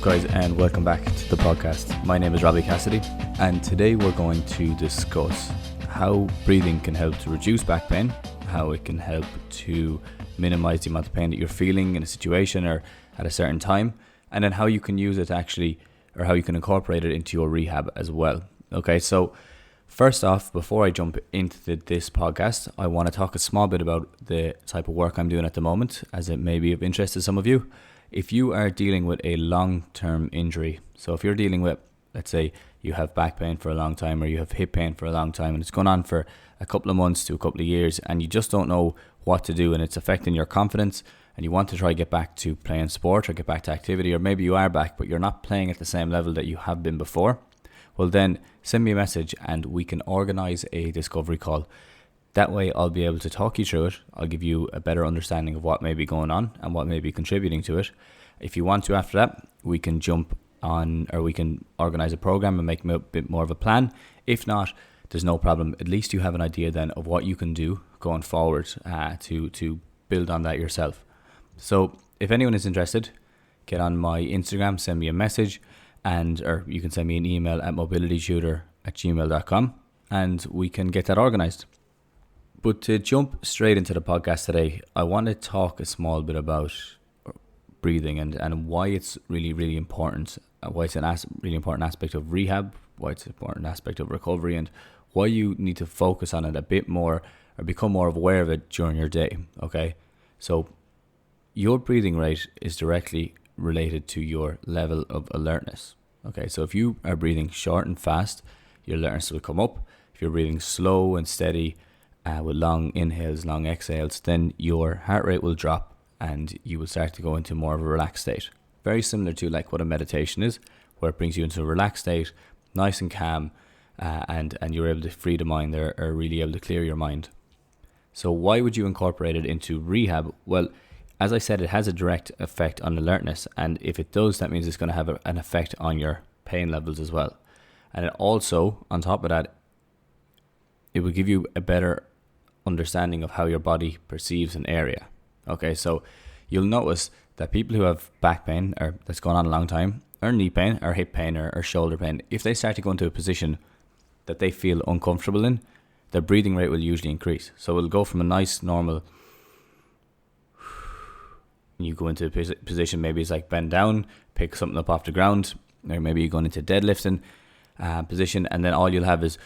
guys, and welcome back to the podcast. My name is Robbie Cassidy, and today we're going to discuss how breathing can help to reduce back pain, how it can help to minimize the amount of pain that you're feeling in a situation or at a certain time, and then how you can use it actually, or how you can incorporate it into your rehab as well. Okay, so first off, before I jump into this podcast, I want to talk a small bit about the type of work I'm doing at the moment, as it may be of interest to some of you. If you are dealing with a long-term injury, so if you're dealing with, let's say, you have back pain for a long time, or you have hip pain for a long time, and it's gone on for a couple of months to a couple of years, and you just don't know what to do, and it's affecting your confidence, and you want to try get back to playing sport or get back to activity, or maybe you are back, but you're not playing at the same level that you have been before, well then send me a message and we can organize a discovery call. That way I'll be able to talk you through it. I'll give you a better understanding of what may be going on and what may be contributing to it. If you want to, after that, we can jump on, or we can organize a program and make a bit more of a plan. If not, there's no problem. At least you have an idea then of what you can do going forward to build on that yourself. So if anyone is interested, get on my Instagram, send me a message, or you can send me an email at mobilitytutor@gmail.com and we can get that organized. But to jump straight into the podcast today, I want to talk a small bit about breathing and why it's really, really important, why it's a really important aspect of rehab, why it's an important aspect of recovery, and why you need to focus on it a bit more or become more aware of it during your day, okay? So your breathing rate is directly related to your level of alertness, okay? So if you are breathing short and fast, your alertness will come up. If you're breathing slow and steady, with long inhales, long exhales, then your heart rate will drop and you will start to go into more of a relaxed state. Very similar to like what a meditation is, where it brings you into a relaxed state, nice and calm, and you're able to free the mind or really able to clear your mind. So why would you incorporate it into rehab? Well, as I said, it has a direct effect on alertness, and if it does, that means it's going to have an effect on your pain levels as well. And it also, on top of that, it will give you a better understanding of how your body perceives an area. Okay, so you'll notice that people who have back pain, or that's gone on a long time, or knee pain, or hip pain, or shoulder pain, if they start to go into a position that they feel uncomfortable in, their breathing rate will usually increase. So it'll go from a nice, normal, you go into a position, maybe it's like bend down, pick something up off the ground, or maybe you're going into deadlifting position, and then all you'll have is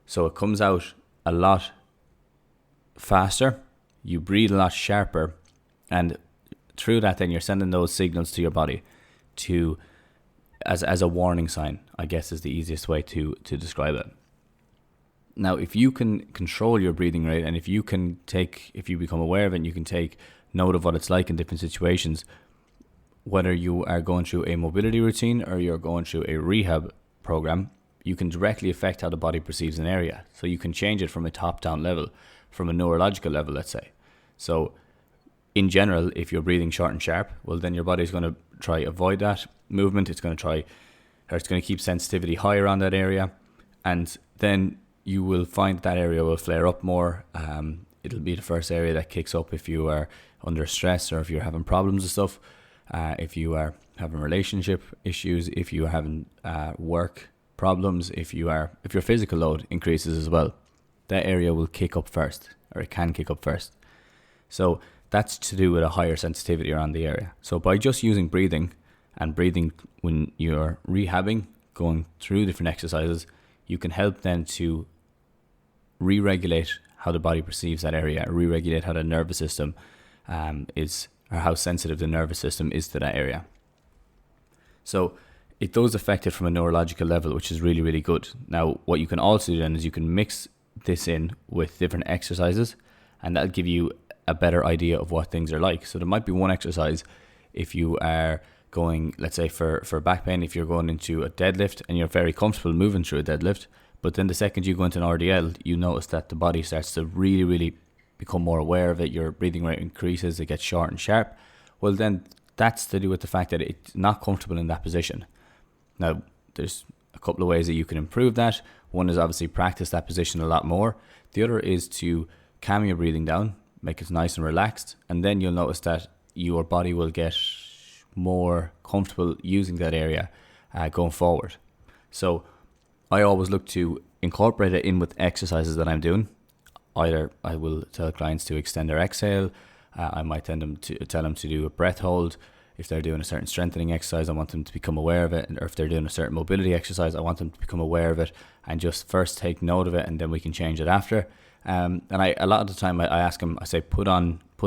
so it comes out a lot faster, you breathe a lot sharper, and through that then you're sending those signals to your body to as a warning sign, I guess is the easiest way to describe it. Now, if you can control your breathing rate, and if you become aware of it and you can take note of what it's like in different situations, whether you are going through a mobility routine or you're going through a rehab program, you can directly affect how the body perceives an area. So you can change it from a top-down level, from a neurological level, let's say. So in general, if you're breathing short and sharp, well, then your body's going to try avoid that movement. It's going to keep sensitivity higher on that area. And then you will find that area will flare up more. It'll be the first area that kicks up if you are under stress, or if you're having problems and stuff. If you are having relationship issues, if you are having work problems, if your physical load increases as well, that area will kick up first, or it can kick up first. So that's to do with a higher sensitivity around the area. So by just using breathing, and breathing when you're rehabbing, going through different exercises, you can help then to re-regulate how the body perceives that area, re-regulate how the nervous system is, or how sensitive the nervous system is to that area. So it does affect it from a neurological level, which is really, really good. Now, what you can also do then is you can mix this in with different exercises, and that'll give you a better idea of what things are like. So there might be one exercise, if you are going, let's say for back pain, if you're going into a deadlift and you're very comfortable moving through a deadlift, but then the second you go into an RDL, you notice that the body starts to really, really become more aware of it. Your breathing rate increases, it gets short and sharp. Well, then that's to do with the fact that it's not comfortable in that position. Now, there's a couple of ways that you can improve that. One is obviously practice that position a lot more. The other is to calm your breathing down, make it nice and relaxed, and then you'll notice that your body will get more comfortable using that area going forward. So I always look to incorporate it in with exercises that I'm doing. Either I will tell clients to extend their exhale. I might tell them to do a breath hold. If they're doing a certain strengthening exercise, I want them to become aware of it. Or if they're doing a certain mobility exercise, I want them to become aware of it and just first take note of it, and then we can change it after. And a lot of the time I ask them, I say, put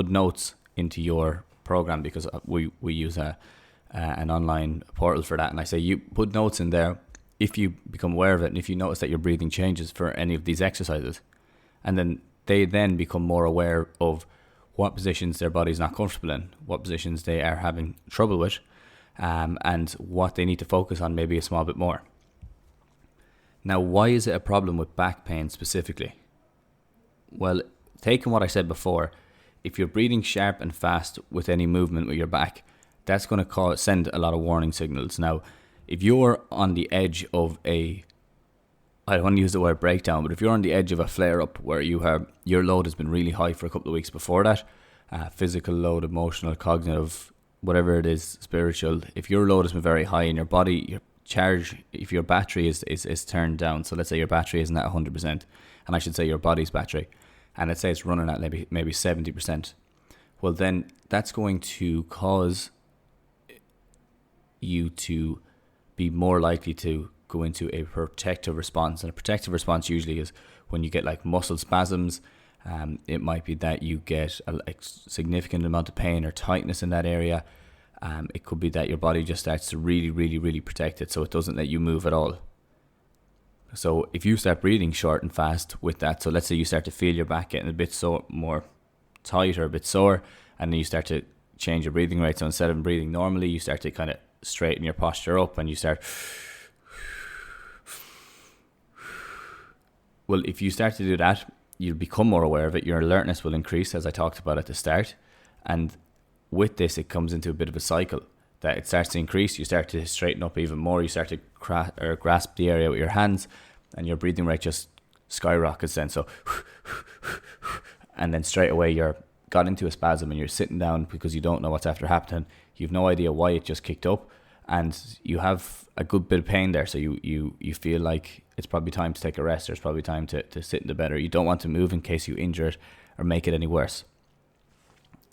notes into your program, because we use an online portal for that. And I say, you put notes in there if you become aware of it, and if you notice that your breathing changes for any of these exercises. And then they then become more aware of what positions their body's not comfortable in, what positions they are having trouble with, and what they need to focus on maybe a small bit more. Now, why is it a problem with back pain specifically? Well, taking what I said before, if you're breathing sharp and fast with any movement with your back, that's going to send a lot of warning signals. Now, if you're on the edge of I don't want to use the word breakdown, but if you're on the edge of a flare-up where your load has been really high for a couple of weeks before that, physical load, emotional, cognitive, whatever it is, spiritual, if your load has been very high in your body, your charge, if your battery is turned down, so let's say your battery isn't at 100%, and I should say your body's battery, and let's say it's running at maybe 70%, well then that's going to cause you to be more likely to go into a protective response. And a protective response usually is when you get like muscle spasms. It might be that you get a significant amount of pain or tightness in that area. It could be that your body just starts to really, really, really protect it, so it doesn't let you move at all. So if you start breathing short and fast with that, so let's say you start to feel your back getting a bit more tight or a bit sore, and then you start to change your breathing rate. So instead of breathing normally, you start to kind of straighten your posture up, and you start. Well, if you start to do that, you'll become more aware of it. Your alertness will increase, as I talked about at the start. And with this, it comes into a bit of a cycle that it starts to increase. You start to straighten up even more. You start to grasp the area with your hands, and your breathing rate just skyrockets then. So, and then straight away you're got into a spasm and you're sitting down because you don't know what's after happening. You've no idea why it just kicked up, and you have a good bit of pain there. So you feel like it's probably time to take a rest, or it's probably time to sit in the bed, or you don't want to move in case you injure it or make it any worse.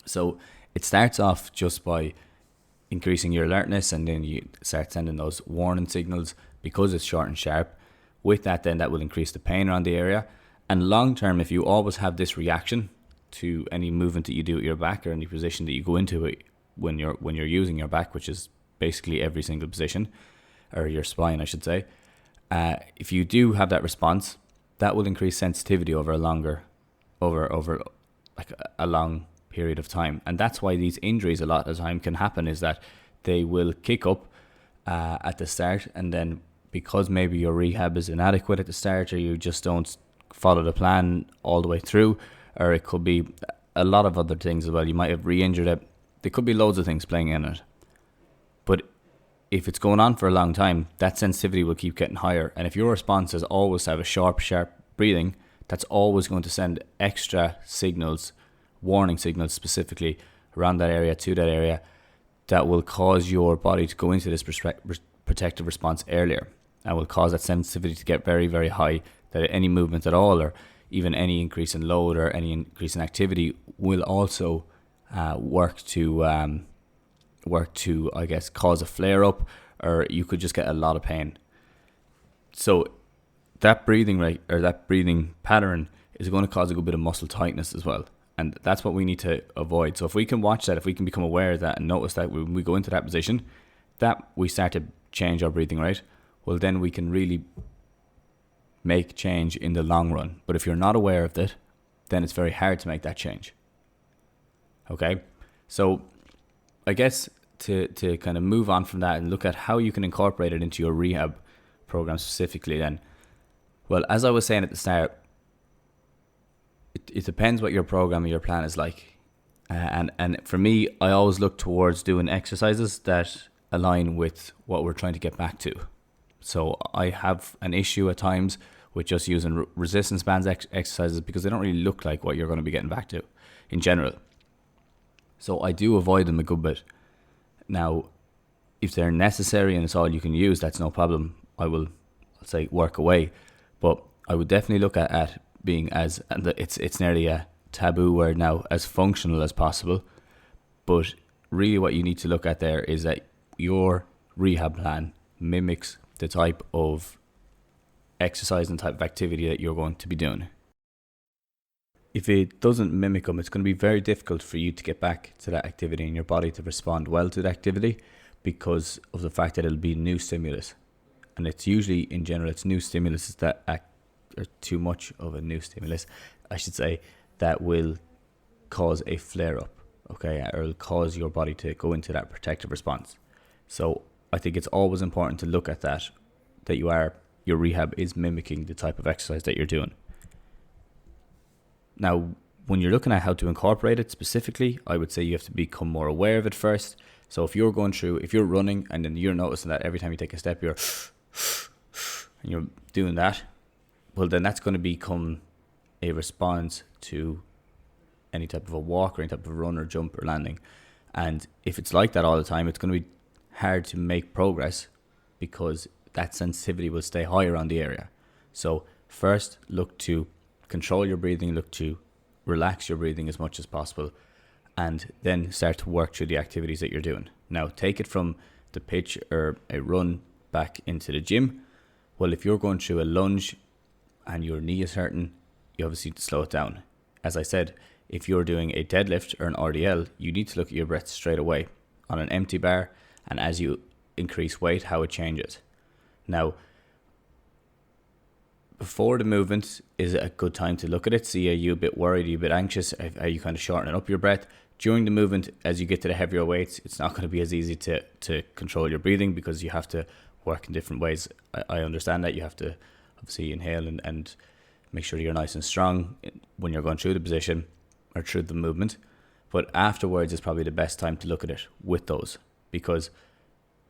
So it starts off just by increasing your alertness, and then you start sending those warning signals because it's short and sharp. With that, then that will increase the pain around the area. And long term, if you always have this reaction to any movement that you do with your back, or any position that you go into it when you're using your back, which is basically every single position, or your spine, I should say, if you do have that response, that will increase sensitivity over a long period of time. And that's why these injuries a lot of the time can happen, is that they will kick up at the start, and then because maybe your rehab is inadequate at the start, or you just don't follow the plan all the way through, or it could be a lot of other things as well. You might have re-injured it. There could be loads of things playing in it. But if it's going on for a long time, that sensitivity will keep getting higher. And if your response is always to have a sharp breathing, that's always going to send extra signals, warning signals specifically around that area, to that area, that will cause your body to go into this protective response earlier, and will cause that sensitivity to get very, very high, that any movement at all, or even any increase in load or any increase in activity, will also work to I guess cause a flare up, or you could just get a lot of pain. So that breathing rate, or that breathing pattern, is going to cause a good bit of muscle tightness as well, and that's what we need to avoid. So if we can watch that, if we can become aware of that and notice that when we go into that position, that we start to change our breathing rate, well then we can really make change in the long run. But if you're not aware of that, then it's very hard to make that change. Okay, so I guess to kind of move on from that and look at how you can incorporate it into your rehab program specifically then, well, as I was saying at the start, it depends what your program or your plan is like. And for me, I always look towards doing exercises that align with what we're trying to get back to. So I have an issue at times with just using resistance bands exercises, because they don't really look like what you're going to be getting back to in general. So I do avoid them a good bit. Now, if they're necessary and it's all you can use, that's no problem. I'll say work away. But I would definitely look at being as, and it's nearly a taboo word now, as functional as possible. But really what you need to look at there is that your rehab plan mimics the type of exercise and type of activity that you're going to be doing. If it doesn't mimic them, it's going to be very difficult for you to get back to that activity and your body to respond well to the activity, because of the fact that it'll be new stimulus. And it's usually, in general, it's new stimulus that or too much of a new stimulus, I should say, that will cause a flare-up, okay, or will cause your body to go into that protective response. So I think it's always important to look at that your rehab is mimicking the type of exercise that you're doing. Now, when you're looking at how to incorporate it specifically, I would say you have to become more aware of it first. So if you're running and then you're noticing that every time you take a step, and you're doing that, well, then that's going to become a response to any type of a walk or any type of run or jump or landing. And if it's like that all the time, it's going to be hard to make progress because that sensitivity will stay higher on the area. So first, look to control your breathing, look to relax your breathing as much as possible, and then start to work through the activities that you're doing. Now, take it from the pitch or a run back into the gym. Well, if you're going through a lunge and your knee is hurting, you obviously need to slow it down. As I said, if you're doing a deadlift or an RDL, you need to look at your breath straight away on an empty bar, and as you increase weight, how it changes. Now, before the movement is a good time to look at it. See, are you a bit worried? Are you a bit anxious? Are you kind of shortening up your breath? During the movement, as you get to the heavier weights, it's not going to be as easy to control your breathing because you have to work in different ways. I understand that you have to obviously inhale and make sure you're nice and strong when you're going through the position or through the movement. But afterwards is probably the best time to look at it with those, because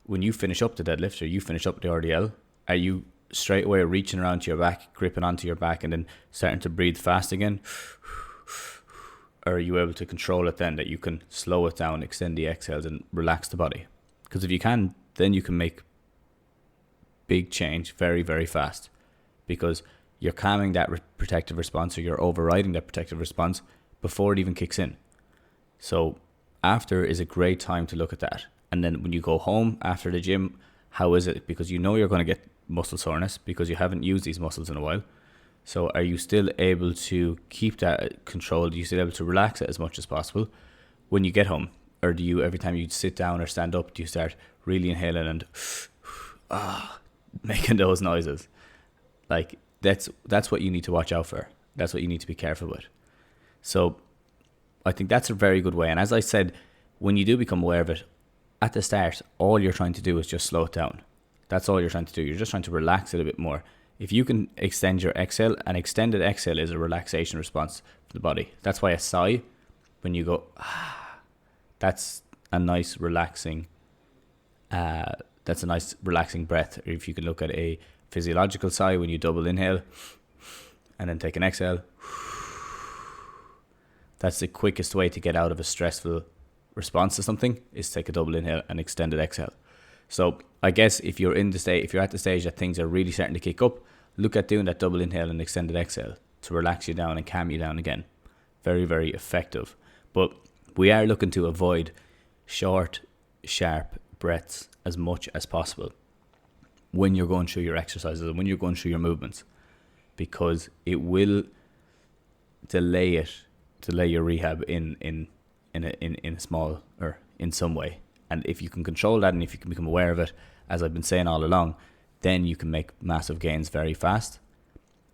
when you finish up the deadlift or you finish up the RDL, are you straight away reaching around to your back, gripping onto your back and then starting to breathe fast again? Or are you able to control it then, that you can slow it down, extend the exhales and relax the body? Because if you can, then you can make big change very, very fast, because you're calming that protective response, or you're overriding that protective response before it even kicks in. So after is a great time to look at that. And then when you go home after the gym, how is it? Because you know you're going to get muscle soreness because you haven't used these muscles in a while. So are you still able to keep that controlled? Are you still able to relax it as much as possible when you get home? Or do you, every time you sit down or stand up, do you start really inhaling and making those noises? Like that's what you need to watch out for. That's what you need to be careful with. So I think that's a very good way. And as I said, when you do become aware of it, at the start, all you're trying to do is just slow it down. That's all you're trying to do. You're just trying to relax it a bit more. If you can extend your exhale, an extended exhale is a relaxation response for the body. That's why a sigh, when you go, that's a nice relaxing, breath. Or if you can look at a physiological sigh, when you double inhale and then take an exhale, that's the quickest way to get out of a stressful response to something, is take a double inhale and extended exhale. So I guess if you're at the stage that things are really starting to kick up, look at doing that double inhale and extended exhale to relax you down and calm you down again. Very, very effective. But we are looking to avoid short, sharp breaths as much as possible when you're going through your exercises and when you're going through your movements, because it will delay your rehab in a small, or in some way. And if you can control that, and if you can become aware of it, as I've been saying all along, then you can make massive gains very fast.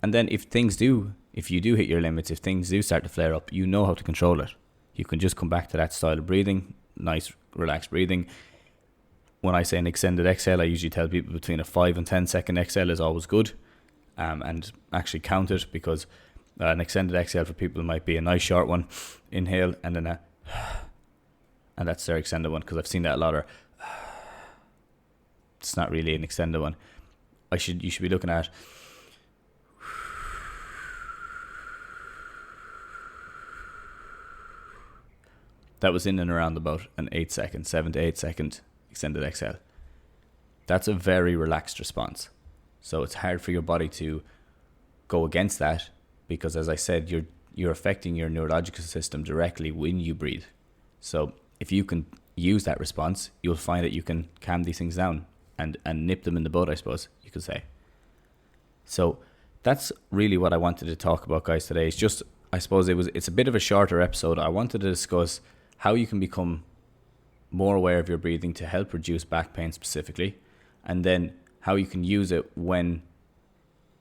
And then if you do hit your limits, if things do start to flare up, you know how to control it. You can just come back to that style of breathing, nice relaxed breathing. When I say an extended exhale, I usually tell people between a 5 and 10 second exhale is always good, and actually count it, because an extended exhale for people might be a nice short one, inhale, and then and that's their extended one, because I've seen that a lot. Or it's not really an extended one. You should be looking at that was in and around about an 7 to 8 second extended exhale. That's a very relaxed response. So it's hard for your body to go against that, because as I said, you're affecting your neurological system directly when you breathe. So if you can use that response, you'll find that you can calm these things down and nip them in the bud, I suppose you could say. So that's really what I wanted to talk about, guys, today. It's just, I suppose it's a bit of a shorter episode. I wanted to discuss how you can become more aware of your breathing to help reduce back pain specifically, and then how you can use it when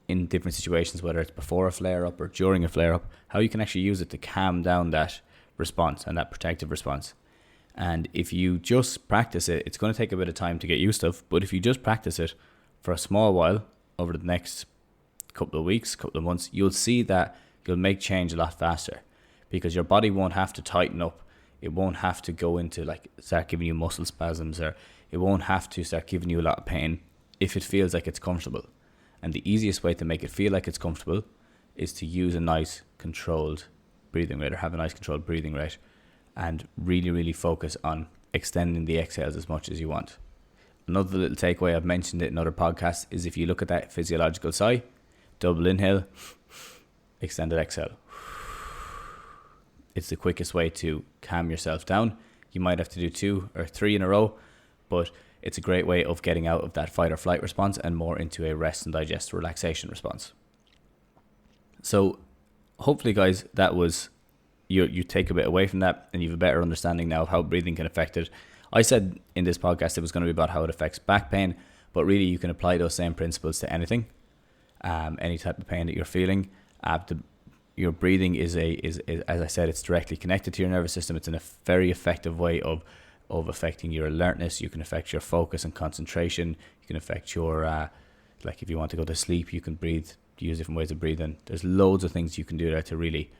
in different situations, whether it's before a flare-up or during a flare-up, how you can actually use it to calm down that response and that protective response. And if you just practice it, it's going to take a bit of time to get used to, but if you just practice it for a small while over the next couple of weeks, couple of months, you'll see that you'll make change a lot faster, because your body won't have to tighten up. It won't have to go into start giving you muscle spasms, or it won't have to start giving you a lot of pain if it feels like it's comfortable. And the easiest way to make it feel like it's comfortable is to use a nice controlled breathing rate, or have a nice controlled breathing rate, and really, really focus on extending the exhales as much as you want. Another little takeaway, I've mentioned it in other podcasts, is if you look at that physiological sigh, double inhale, extended exhale. It's the quickest way to calm yourself down. You might have to do 2 or 3 in a row, but it's a great way of getting out of that fight or flight response and more into a rest and digest relaxation response. So hopefully, guys, that was you take a bit away from that, and you have a better understanding now of how breathing can affect it. I said in this podcast it was going to be about how it affects back pain, but really you can apply those same principles to anything, any type of pain that you're feeling. Your breathing is, as I said, it's directly connected to your nervous system. It's a very effective way of affecting your alertness. You can affect your focus and concentration. You can affect your, if you want to go to sleep, you can breathe, use different ways of breathing. There's loads of things you can do there to really,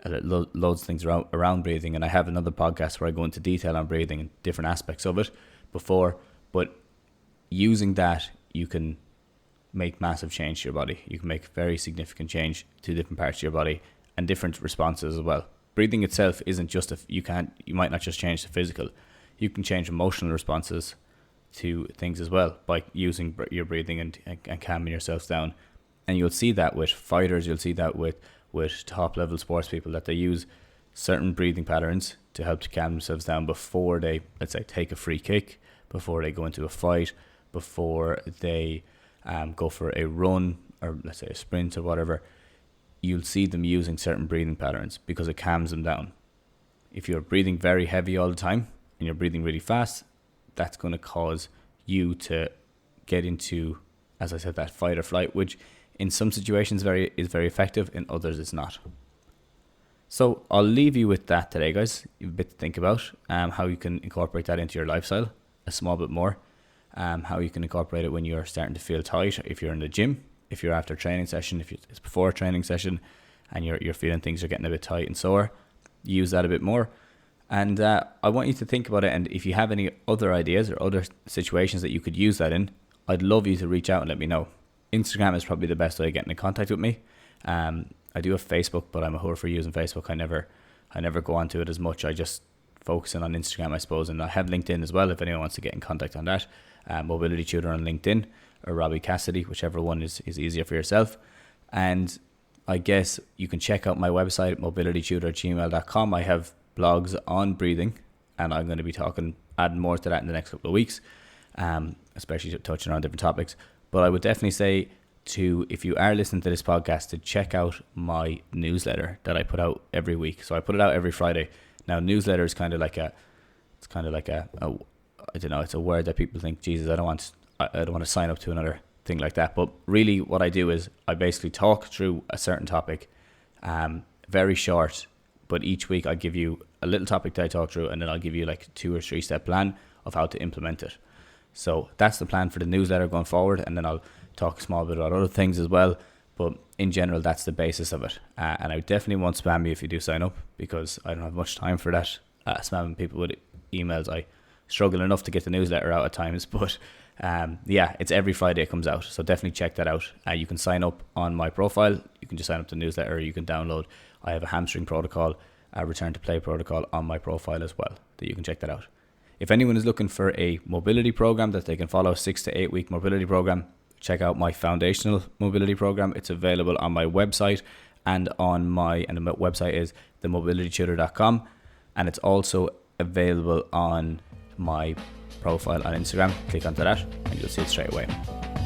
loads of things around breathing. And I have another podcast where I go into detail on breathing and different aspects of it before. But using that, you can make massive change to your body. You can make very significant change to different parts of your body and different responses as well. Breathing itself isn't just you might not just change the physical. You can change emotional responses to things as well by using your breathing and calming yourselves down. And you'll see that with fighters, you'll see that with top level sports people, that they use certain breathing patterns to help to calm themselves down before they, let's say, take a free kick, before they go into a fight, before they go for a run, or let's say a sprint or whatever. You'll see them using certain breathing patterns because it calms them down. If you're breathing very heavy all the time and you're breathing really fast, that's going to cause you to get into, as I said, that fight or flight, which in some situations is very effective, in others it's not. So I'll leave you with that today, guys. You have a bit to think about, how you can incorporate that into your lifestyle a small bit more. How you can incorporate it when you're starting to feel tight, if you're in the gym, if you're after a training session, if it's before a training session and you're feeling things are getting a bit tight and sore, use that a bit more. And I want you to think about it, and if you have any other ideas or other situations that you could use that in, I'd love you to reach out and let me know. Instagram is probably the best way of getting in contact with me. I do have Facebook, but I'm a whore for using Facebook. I never go onto it as much. I just focus in on Instagram, I suppose, and I have LinkedIn as well if anyone wants to get in contact on that. Mobility Tutor on LinkedIn, or Robbie Cassidy, whichever one is easier for yourself. And I guess you can check out my website, mobilitytutor@gmail.com. I have blogs on breathing, and I'm going to be adding more to that in the next couple of weeks, especially touching on different topics. But I would definitely say if you are listening to this podcast, to check out my newsletter that I put out every week. So I put it out every Friday. Now, newsletter is kind of like a I don't know, it's a word that people think, Jesus, I don't want to sign up to another thing like that. But really what I do is I basically talk through a certain topic, very short, but each week I give you a little topic that I talk through, and then I'll give you like a 2 or 3 step plan of how to implement it. So that's the plan for the newsletter going forward, and then I'll talk a small bit about other things as well. But in general, that's the basis of it. And I definitely won't spam you if you do sign up, because I don't have much time for that. Spamming people with emails, I struggle enough to get the newsletter out at times. But it's every Friday it comes out. So definitely check that out. You can sign up on my profile. You can just sign up to the newsletter, or you can download. I have a hamstring protocol return to play protocol on my profile as well, that you can check that out. If anyone is looking for a mobility program that they can follow, 6 to 8 week mobility program, check out my foundational mobility program. It's available on my website and the website is themobilitytutor.com, and it's also available on my profile on Instagram. Click onto that and you'll see it straight away.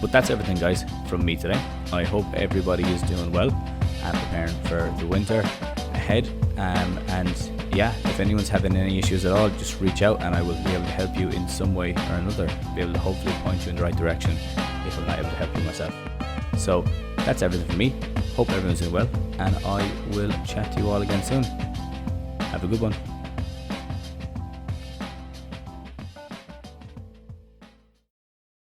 But that's everything, guys, from me today. I hope everybody is doing well and preparing for the winter ahead. And yeah, if anyone's having any issues at all, just reach out and I will be able to help you in some way or another. Be able to hopefully point you in the right direction if I'm not able to help you myself. So that's everything from me. Hope everyone's doing well, and I will chat to you all again soon. Have a good one.